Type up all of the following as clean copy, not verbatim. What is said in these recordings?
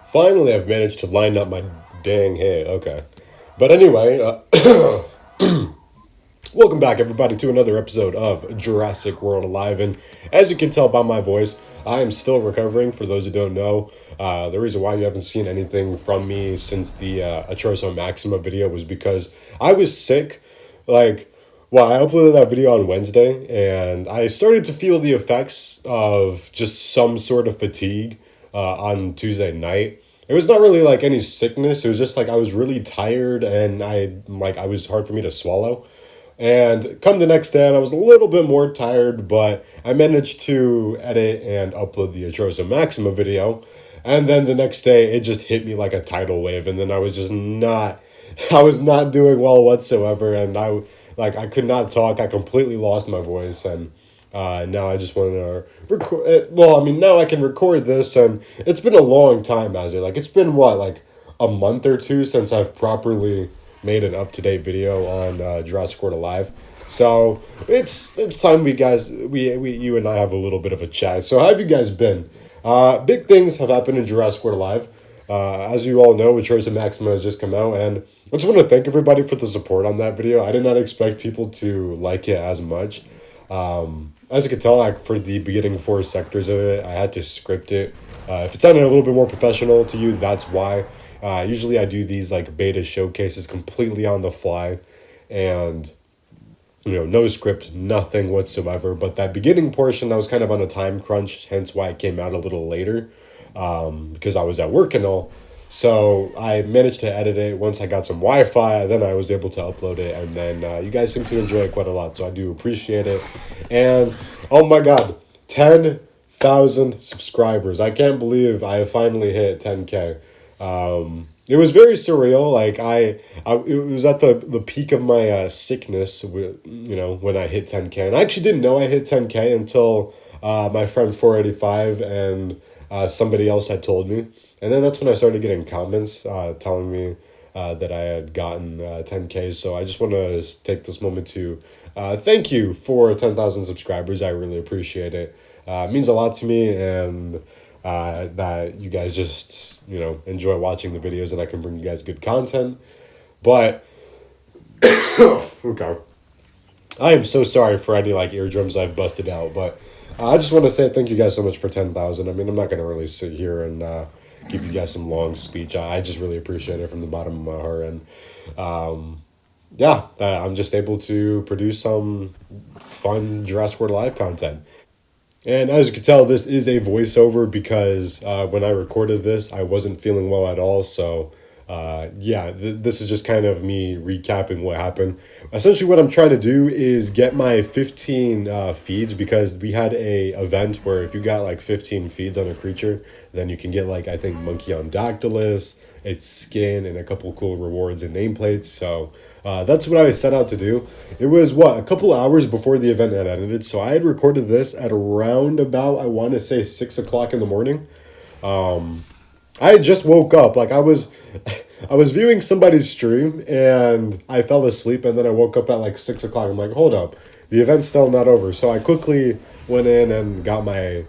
Finally, I've managed to line up my dang hair. Okay. But anyway, welcome back, everybody, to another episode of Jurassic World Alive. And as you can tell by my voice, I am still recovering. For those who don't know, the reason why you haven't seen anything from me since the Atroso Maxima video was because I was sick. Well, I uploaded that video on Wednesday, and I started to feel the effects of just some sort of fatigue on Tuesday night. It was not really like any sickness. It was just like I was really tired, and I was hard for me to swallow. And come the next day, and I was a little bit more tired, but I managed to edit and upload the Atroso Maxima video. And then the next day, it just hit me like a tidal wave, and then I was just not, I was not doing well whatsoever, and I could not talk. I completely lost my voice, and now I just wanted to record it. Well, I mean, now I can record this, and it's been a long time, as it it's been what, like a month or two since I've properly made an up-to-date video on Jurassic World Alive. So it's time you and I have a little bit of a chat. So how have you guys been? Big things have happened in Jurassic World Alive. As you all know, Atroso Maxima has just come out, and I just want to thank everybody for the support on that video. I did not expect people to like it as much. As you can tell, like for the beginning 4 sectors of it, I had to script it. If it sounded a little bit more professional to you, that's why. Usually I do these like beta showcases completely on the fly, and no script, nothing whatsoever. But that beginning portion, I was kind of on a time crunch, hence why it came out a little later, because I was at work and all. So I managed to edit it once I got some Wi-Fi. Then I was able to upload it, and then you guys seem to enjoy it quite a lot. So I do appreciate it. And oh my God, 10,000 subscribers! I can't believe I finally hit 10K. It was very surreal. It was at the peak of my sickness. When I hit 10K, and I actually didn't know I hit 10K until my friend 485 and somebody else had told me. And then that's when I started getting comments telling me that I had gotten 10K. So I just want to take this moment to thank you for 10,000 subscribers. I really appreciate it. It means a lot to me, and that you guys just, enjoy watching the videos, and I can bring you guys good content. But, okay. I am so sorry for any, eardrums I've busted out, but I just want to say thank you guys so much for 10,000. I mean, I'm not going to really sit here and give you guys some long speech. I just really appreciate it from the bottom of my heart. And I'm just able to produce some fun Jurassic World Live content. And as you can tell, this is a voiceover because when I recorded this, I wasn't feeling well at all. So this is just kind of me recapping what happened. Essentially, what I'm trying to do is get my 15 feeds, because we had a event where if you got 15 feeds on a creature, then you can get I think Titanotholus, its skin, and a couple cool rewards and nameplates. So that's what I set out to do. It was a couple hours before the event had ended. So I had recorded this at around about, I want to say 6 o'clock in the morning. I had just woke up. I was viewing somebody's stream, and I fell asleep, and then I woke up at 6 o'clock. I'm like, hold up, the event's still not over. So I quickly went in and got my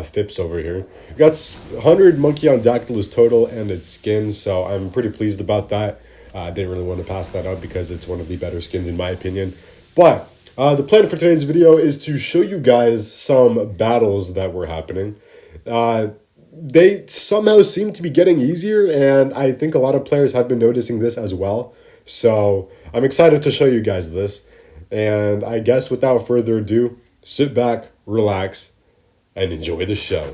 Fips over here. Got 100 Monkeyondactylus total and its skin, so I'm pretty pleased about that. I didn't really want to pass that up because it's one of the better skins in my opinion. But the plan for today's video is to show you guys some battles that were happening. They somehow seem to be getting easier, and I think a lot of players have been noticing this as well. So I'm excited to show you guys this. And I guess without further ado, sit back, relax, and enjoy the show.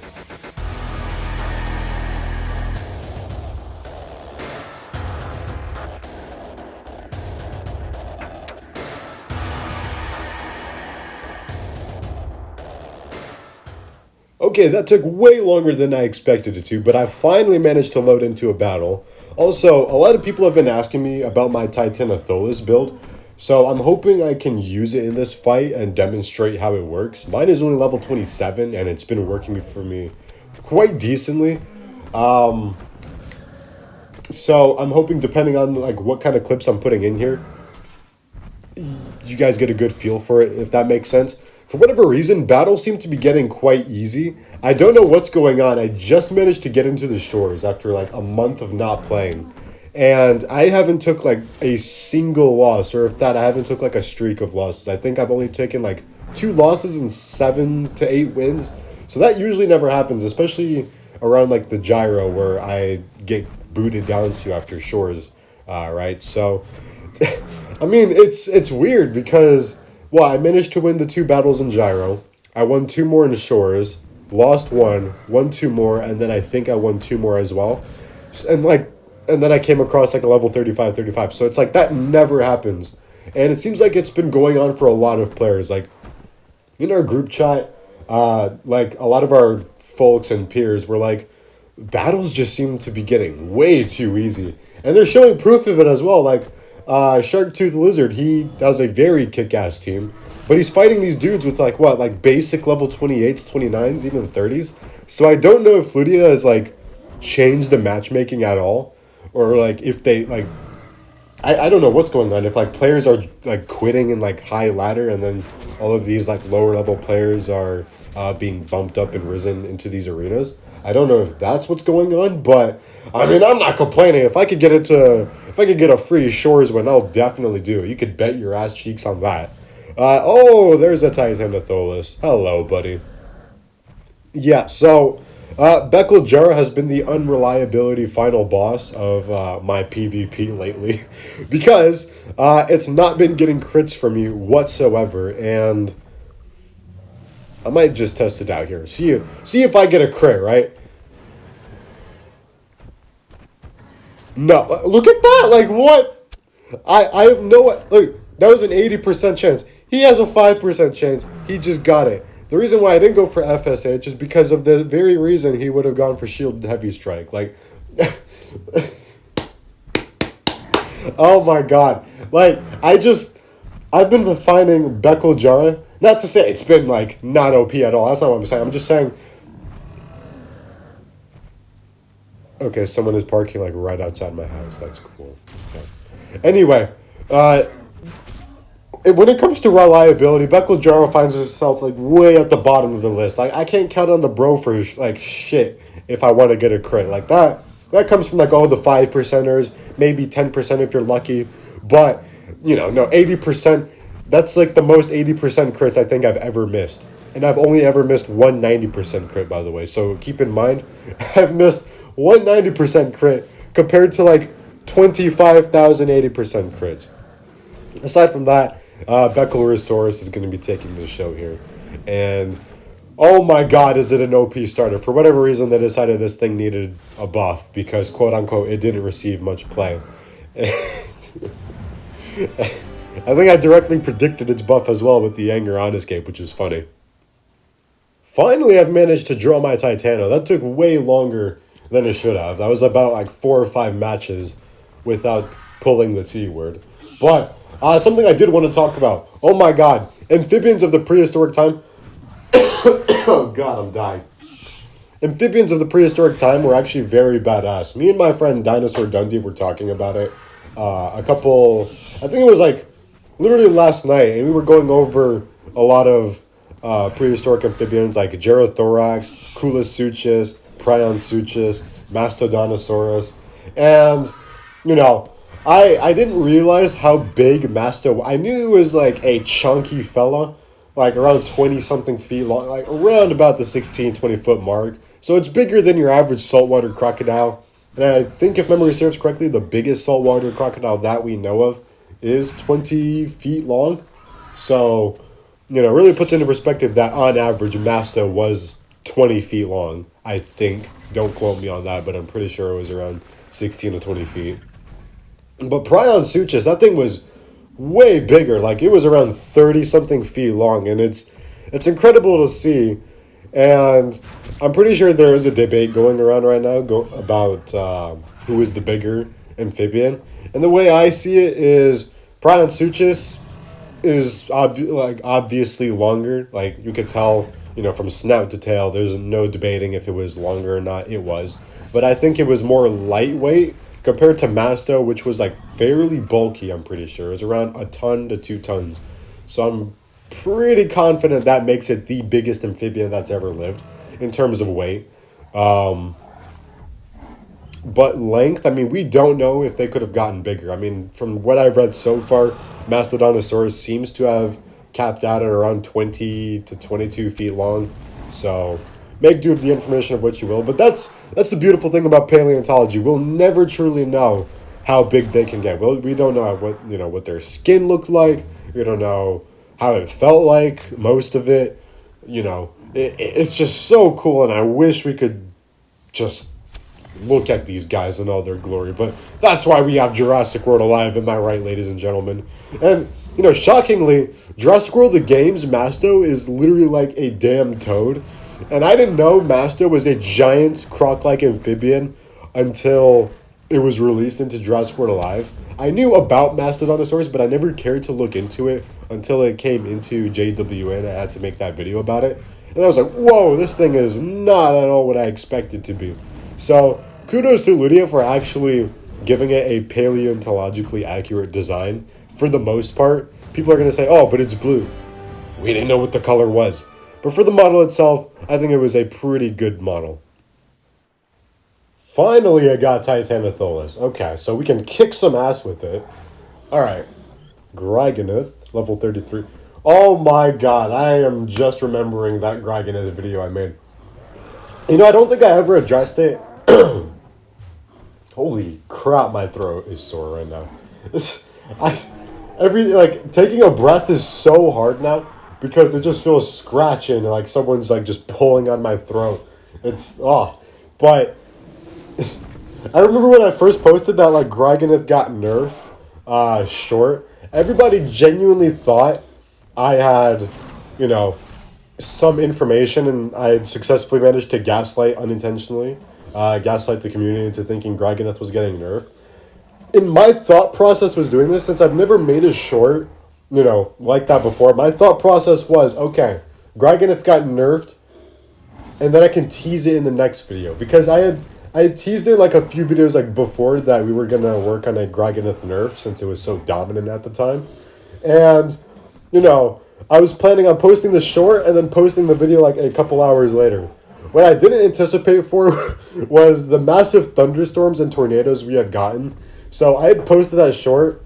Okay, that took way longer than I expected it to, but I finally managed to load into a battle. Also, a lot of people have been asking me about my Titanotholus build, so I'm hoping I can use it in this fight and demonstrate how it works. Mine is only level 27, and it's been working for me quite decently. So I'm hoping, depending on what kind of clips I'm putting in here, you guys get a good feel for it, if that makes sense. For whatever reason, battles seem to be getting quite easy. I don't know what's going on. I just managed to get into the shores after like a month of not playing. And I haven't took like a single loss, or if that, I haven't took like a streak of losses. I think I've only taken like two losses and 7 to 8 wins. So that usually never happens, especially around like the gyro where I get booted down to after shores, right? So, I mean, it's weird because well, I managed to win the two battles in gyro. I won two more in shores, lost one, won two more, and then I think I won two more as well. And like, and then I came across like a level 35, 35. So it's like that never happens. And it seems like it's been going on for a lot of players. Like in our group chat, like a lot of our folks and peers were like, battles just seem to be getting way too easy. And they're showing proof of it as well. Like, Shark Tooth Lizard, he has a very kick-ass team. But he's fighting these dudes with like, what, like basic level 28s, 29s, even 30s. So I don't know if Fludia has like changed the matchmaking at all. Or like if they like, I don't know what's going on. If like players are like quitting in like high ladder and then all of these like lower level players are being bumped up and risen into these arenas. I don't know if that's what's going on, but I mean I'm not complaining. If I could get a free shores win, I'll definitely do it. You could bet your ass cheeks on that. Oh, there's a Titanotholus. Hello, buddy. Yeah, so Beckel Jara has been the unreliability final boss of my PvP lately because it's not been getting crits from you whatsoever, and I might just test it out here. See if I get a crit, right? No, look at that! Like what? I have no look. That was an 80% chance. He has a 5% chance. He just got it. The reason why I didn't go for FSH is because of the very reason he would have gone for Shield Heavy Strike. Like, oh my god. Like, I've been finding Beckel Jara. Not to say it's been, like, not OP at all. That's not what I'm saying. I'm just saying. Okay, someone is parking, like, right outside my house. That's cool. Okay. Anyway, when it comes to reliability, Beckel Jaro finds herself like way at the bottom of the list. Like I can't count on the bro for like shit if I want to get a crit like that. That comes from like all the 5%ers, maybe 10% if you're lucky, but you know, no 80%. That's like the most 80% crits I think I've ever missed, and I've only ever missed 190% crit by the way. So keep in mind, I've missed 190% crit compared to like 25,000 80% crits. Aside from that. Beckelrosaurus is going to be taking the show here. And, oh my god, is it an OP starter. For whatever reason, they decided this thing needed a buff because, quote-unquote, it didn't receive much play. I think I directly predicted its buff as well with the Anger on escape, which is funny. Finally, I've managed to draw my Titano. That took way longer than it should have. That was about like 4 or 5 matches without pulling the T word. But... something I did want to talk about. Oh my god. Amphibians of the prehistoric time. Oh god, I'm dying. Amphibians of the prehistoric time were actually very badass. Me and my friend Dinosaur Dundee were talking about it. I think it was like literally last night, and we were going over a lot of prehistoric amphibians like Gerathorax, Kulasuchus, Prionsuchus, Mastodontosaurus, and, you know, I didn't realize how big Masto... I knew it was like a chunky fella, like around 20-something feet long, like around about the 16, 20-foot mark. So it's bigger than your average saltwater crocodile. And I think if memory serves correctly, the biggest saltwater crocodile that we know of is 20 feet long. So, you know, really puts into perspective that on average, Masto was 20 feet long, I think. Don't quote me on that, but I'm pretty sure it was around 16 to 20 feet. But Prionsuchus, that thing was way bigger. Like, it was around 30-something feet long, and it's incredible to see. And I'm pretty sure there is a debate going around right now about who is the bigger amphibian. And the way I see it is Prionsuchus is obviously longer. Like, you could tell, you know, from snout to tail, there's no debating if it was longer or not. It was. But I think it was more lightweight compared to Masto, which was like fairly bulky, I'm pretty sure. It was around a ton to 2 tons. So I'm pretty confident that makes it the biggest amphibian that's ever lived in terms of weight. But length, I mean, we don't know if they could have gotten bigger. I mean, from what I've read so far, Mastodontosaurus seems to have capped out at around 20 to 22 feet long. So make do with the information of what you will. But that's the beautiful thing about paleontology. We'll never truly know how big they can get. We don't know what their skin looked like. We don't know how it felt like. Most of it, it's just so cool, and I wish we could just look at these guys in all their glory. But that's why we have Jurassic World Alive, am I right, ladies and gentlemen? And, shockingly, Jurassic World the game's Masto is literally like a damn toad. And I didn't know Masto was a giant croc-like amphibian until it was released into Jurassic World Alive. I knew about Mastodontosaurus, but I never cared to look into it until it came into JWA and I had to make that video about it. And I was like, whoa, this thing is not at all what I expected to be. So, kudos to Ludia for actually giving it a paleontologically accurate design. For the most part, people are going to say, oh, but it's blue. We didn't know what the color was. But for the model itself, I think it was a pretty good model. Finally, I got Titanotholus. Okay, so we can kick some ass with it. Alright. Grigoneth, level 33. Oh my god, I am just remembering that Grigoneth video I made. I don't think I ever addressed it. Holy crap, my throat is sore right now. Taking a breath is so hard now because it just feels scratching, like someone's like just pulling on my throat. But I remember when I first posted that like Grigoneth got nerfed short, everybody genuinely thought I had, some information, and I had successfully managed to gaslight unintentionally, gaslight the community into thinking Grigoneth was getting nerfed. And my thought process was doing this, since I've never made a short, like that before. My thought process was, okay, Grigoneth got nerfed, and then I can tease it in the next video. Because I had teased it like a few videos like before that we were going to work on a Grigoneth nerf, since it was so dominant at the time. And, I was planning on posting the short and then posting the video like a couple hours later. What I didn't anticipate for was the massive thunderstorms and tornadoes we had gotten. So I had posted that short,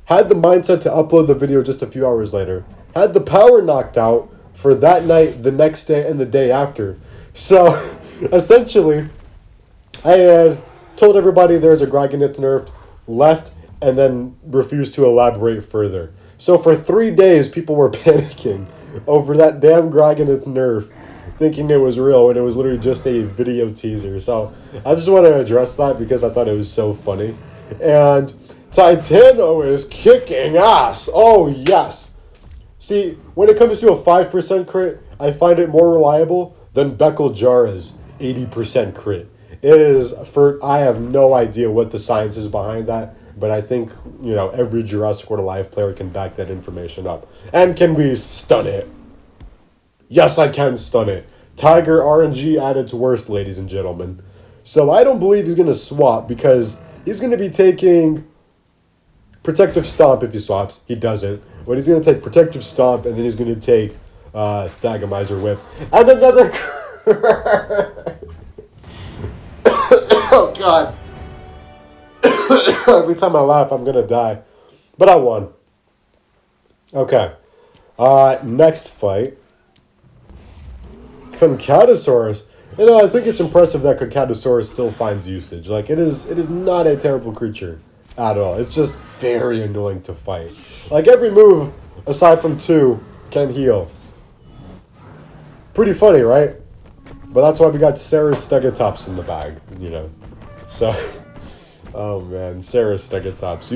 had the mindset to upload the video just a few hours later, had the power knocked out for that night, the next day, and the day after. So essentially, I had told everybody there's a Grigoneth nerfed, left, and then refused to elaborate further. So for 3 days, people were panicking over that damn Grigoneth nerf, thinking it was real, and it was literally just a video teaser. So I just want to address that because I thought it was so funny. And Titano is kicking ass. Oh, yes. See, when it comes to a 5% crit, I find it more reliable than Beckel Jara's 80% crit. I have no idea what the science is behind that, but I think, every Jurassic World Alive player can back that information up. And can we stun it? Yes, I can stun it. Tiger RNG at its worst, ladies and gentlemen. So I don't believe he's going to swap, because he's going to be taking Protective Stomp if he swaps. He doesn't. But he's going to take Protective Stomp, and then he's going to take Thagomizer Whip. And another... Oh, God. Every time I laugh, I'm going to die. But I won. Okay. Next fight. Concatosaurus. I think it's impressive that Concatosaurus still finds usage. Like, it is not a terrible creature at all. It's just very annoying to fight. Like, every move, aside from 2, can heal. Pretty funny, right? But that's why we got Ceres Stegatops in the bag, So, oh man, Ceres Stegatops.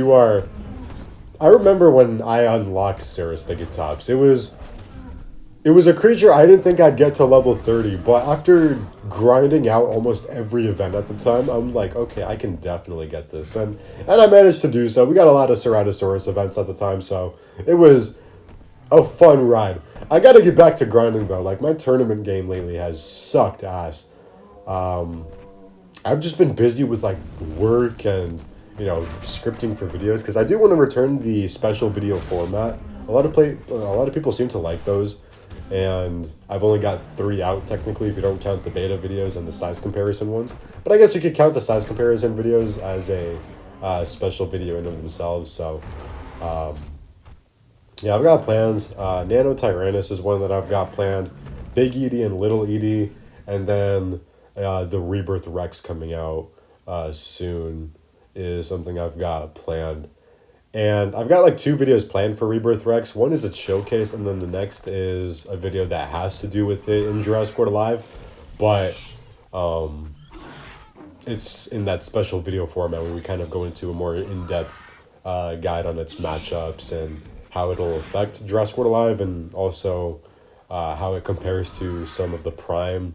I remember when I unlocked Ceres Stegatops. It was a creature I didn't think I'd get to level 30, but after grinding out almost every event at the time, I'm like, okay, I can definitely get this. And I managed to do so. We got a lot of Ceratosaurus events at the time, so it was a fun ride. I gotta get back to grinding, though. Like, my tournament game lately has sucked ass. I've just been busy with, like, work and, scripting for videos, because I do want to return the special video format a lot of people seem to like those, and I've only got 3 out technically if you don't count the beta videos and the size comparison ones. But I guess you could count the size comparison videos as a special video in of themselves. So yeah, I've got plans. Nano Tyrannus is one that I've got planned. Big Edie and Little Edie, and then the Rebirth Rex coming out soon is something I've got planned. And I've got like 2 videos planned for Rebirth Rex. One is a showcase, and then the next is a video that has to do with it in Jurassic World Alive. But it's in that special video format where we kind of go into a more in-depth guide on its matchups and how it'll affect Jurassic World Alive, and also how it compares to some of the prime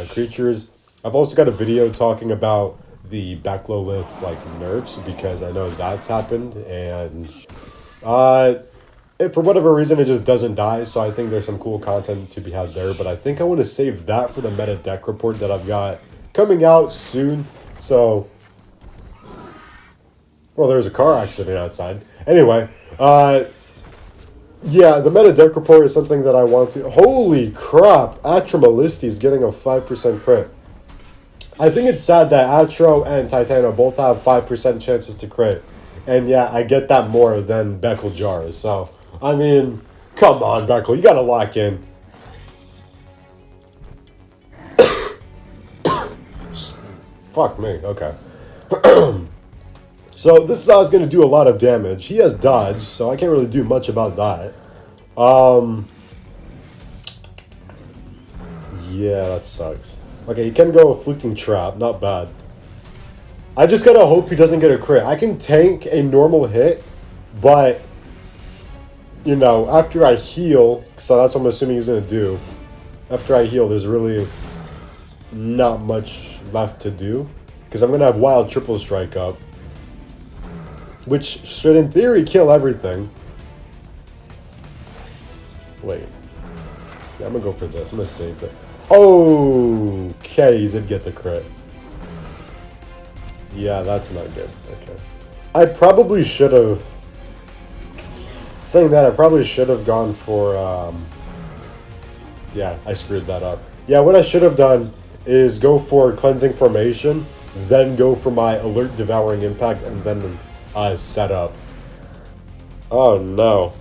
creatures. I've also got a video talking about the Baclolith like nerfs, because I know that's happened, and for whatever reason it just doesn't die, so I think there's some cool content to be had there. But I think I want to save that for the meta deck report that I've got coming out soon. So, well, there's a car accident outside. Anyway, yeah, the meta deck report is something that I want to... Holy crap! Atramalisti is getting a 5% crit. I think it's sad that Atro and Titano both have 5% chances to crit. And yeah, I get that more than Beckel Jars. So, I mean, come on, Beckel. You gotta lock in. Fuck me. Okay. So, this Zaw's gonna do a lot of damage. He has dodge, so I can't really do much about that. Yeah, that sucks. Okay, he can go Afflicting Trap, not bad. I just gotta hope he doesn't get a crit. I can tank a normal hit, but, you know, after I heal, so that's what I'm assuming he's gonna do. After I heal, there's really not much left to do, because I'm gonna have Wild Triple Strike up, which should in theory kill everything. Wait. Yeah, I'm gonna go for this. I'm gonna save it. Okay, you did get the crit. Yeah, that's not good. Okay. I probably should have... Saying that, I probably should have gone for... Yeah, I screwed that up. Yeah, what I should have done is go for Cleansing Formation, then go for my Alert Devouring Impact, and then set up. Oh, no.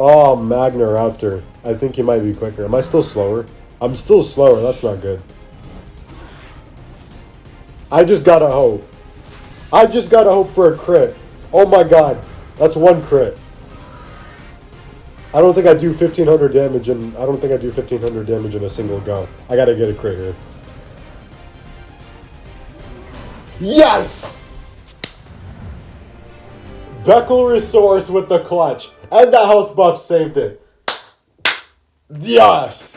Oh, Magnoraptor. I think he might be quicker. Am I still slower? I'm still slower. That's not good. I just gotta hope. I just gotta hope for a crit. Oh my god. That's 1 crit. I don't think I do 1,500 damage, and I don't think I do 1,500 damage in a single go. I gotta get a crit here. Yes! Beckel Resource with the clutch. And the health buff saved it. Yes!